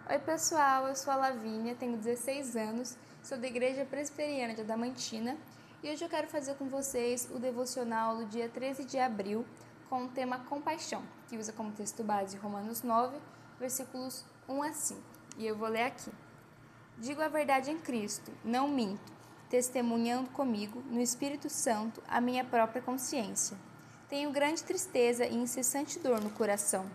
Oi pessoal, eu sou a Lavínia, tenho 16 anos, sou da Igreja Presbiteriana de Adamantina e hoje eu quero fazer com vocês o devocional do dia 13 de abril com o tema Compaixão, que usa como texto base Romanos 9, versículos 1 a 5. E eu vou ler aqui. Digo a verdade em Cristo, não minto, testemunhando comigo, no Espírito Santo, a minha própria consciência. Tenho grande tristeza e incessante dor no coração,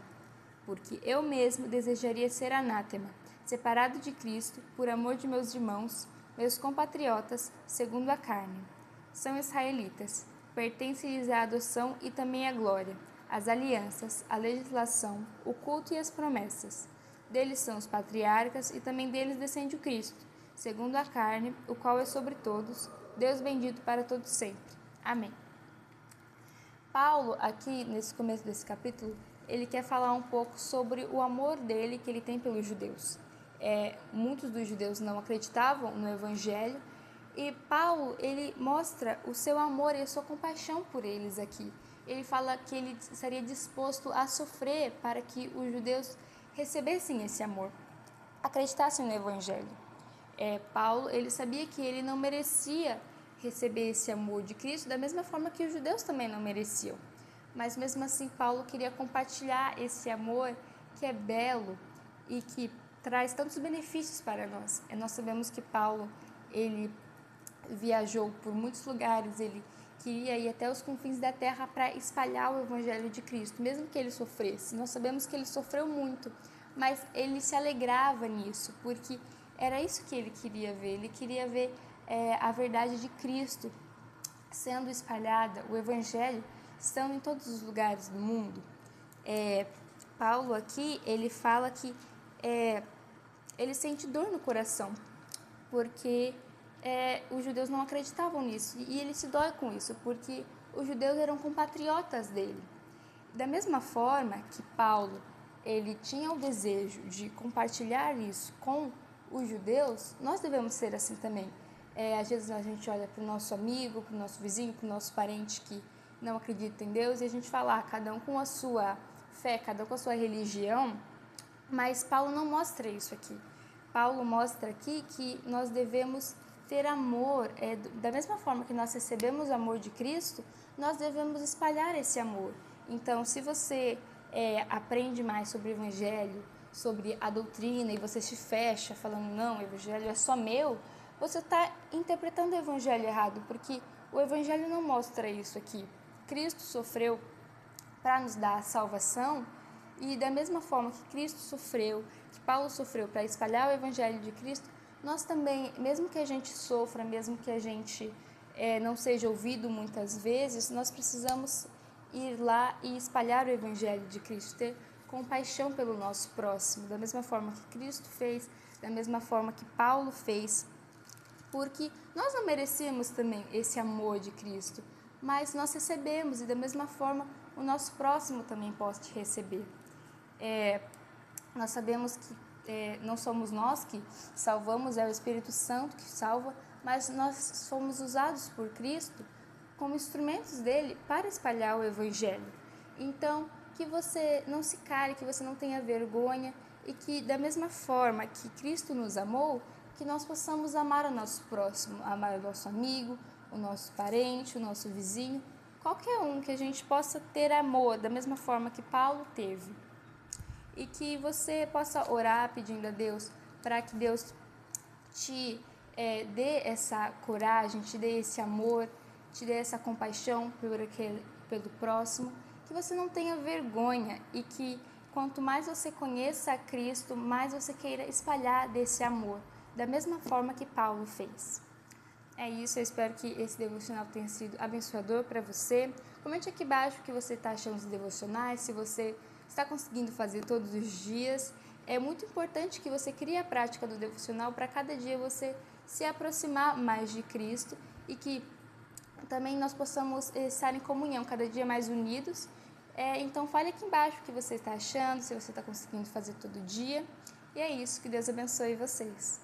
porque eu mesmo desejaria ser anátema, separado de Cristo, por amor de meus irmãos, meus compatriotas, segundo a carne. São israelitas, pertence-lhes a adoção e também a glória, as alianças, a legislação, o culto e as promessas. Deles são os patriarcas e também deles descende o Cristo, segundo a carne, o qual é sobre todos, Deus bendito para todos sempre. Amém. Paulo, aqui nesse começo desse capítulo, ele quer falar um pouco sobre o amor dele que ele tem pelos judeus. Muitos dos judeus não acreditavam no Evangelho e Paulo, ele mostra o seu amor e a sua compaixão por eles aqui. Ele fala que ele estaria disposto a sofrer para que os judeus recebessem esse amor, acreditassem no Evangelho. Paulo, ele sabia que ele não merecia receber esse amor de Cristo da mesma forma que os judeus também não mereciam. Mas mesmo assim, Paulo queria compartilhar esse amor que é belo e que traz tantos benefícios para nós. Nós sabemos que Paulo, ele viajou por muitos lugares, ele queria ir até os confins da terra para espalhar o Evangelho de Cristo, mesmo que ele sofresse. Nós sabemos que ele sofreu muito, mas ele se alegrava nisso, porque era isso que ele queria ver. Ele queria ver a verdade de Cristo sendo espalhada, o Evangelho estando em todos os lugares do mundo. Paulo aqui, ele fala que ele sente dor no coração, porque os judeus não acreditavam nisso, e ele se dói com isso, porque os judeus eram compatriotas dele. Da mesma forma que Paulo, ele tinha o desejo de compartilhar isso com os judeus, nós devemos ser assim também. Às vezes a gente olha para o nosso amigo, para o nosso vizinho, para o nosso parente que não acredita em Deus e a gente fala, cada um com a sua fé, cada um com a sua religião, mas Paulo não mostra isso aqui. Paulo mostra aqui que nós devemos ter amor, da mesma forma que nós recebemos o amor de Cristo, nós devemos espalhar esse amor. Então, se você aprende mais sobre o Evangelho, sobre a doutrina, e você se fecha falando, não, o Evangelho é só meu, você está interpretando o Evangelho errado, porque o Evangelho não mostra isso aqui. Cristo sofreu para nos dar a salvação, e da mesma forma que Cristo sofreu, que Paulo sofreu para espalhar o Evangelho de Cristo, nós também, mesmo que a gente sofra, mesmo que a gente não seja ouvido muitas vezes, nós precisamos ir lá e espalhar o Evangelho de Cristo, ter compaixão pelo nosso próximo, da mesma forma que Cristo fez, da mesma forma que Paulo fez, porque nós não merecíamos também esse amor de Cristo, mas nós recebemos e da mesma forma o nosso próximo também pode receber. Nós sabemos que não somos nós que salvamos, é o Espírito Santo que salva, mas nós somos usados por Cristo como instrumentos dele para espalhar o Evangelho. Então, que você não se cale, que você não tenha vergonha e que da mesma forma que Cristo nos amou, que nós possamos amar o nosso próximo, amar o nosso amigo, o nosso parente, o nosso vizinho, qualquer um, que a gente possa ter amor da mesma forma que Paulo teve. E que você possa orar pedindo a Deus para que Deus te dê essa coragem, te dê esse amor, te dê essa compaixão pelo próximo, que você não tenha vergonha e que quanto mais você conheça a Cristo, mais você queira espalhar desse amor, da mesma forma que Paulo fez. É isso, eu espero que esse devocional tenha sido abençoador para você. Comente aqui embaixo o que você está achando dos devocionais, se você está conseguindo fazer todos os dias. É muito importante que você crie a prática do devocional para cada dia você se aproximar mais de Cristo e que também nós possamos estar em comunhão, cada dia mais unidos. Então fale aqui embaixo o que você está achando, se você está conseguindo fazer todo dia. E é isso, que Deus abençoe vocês.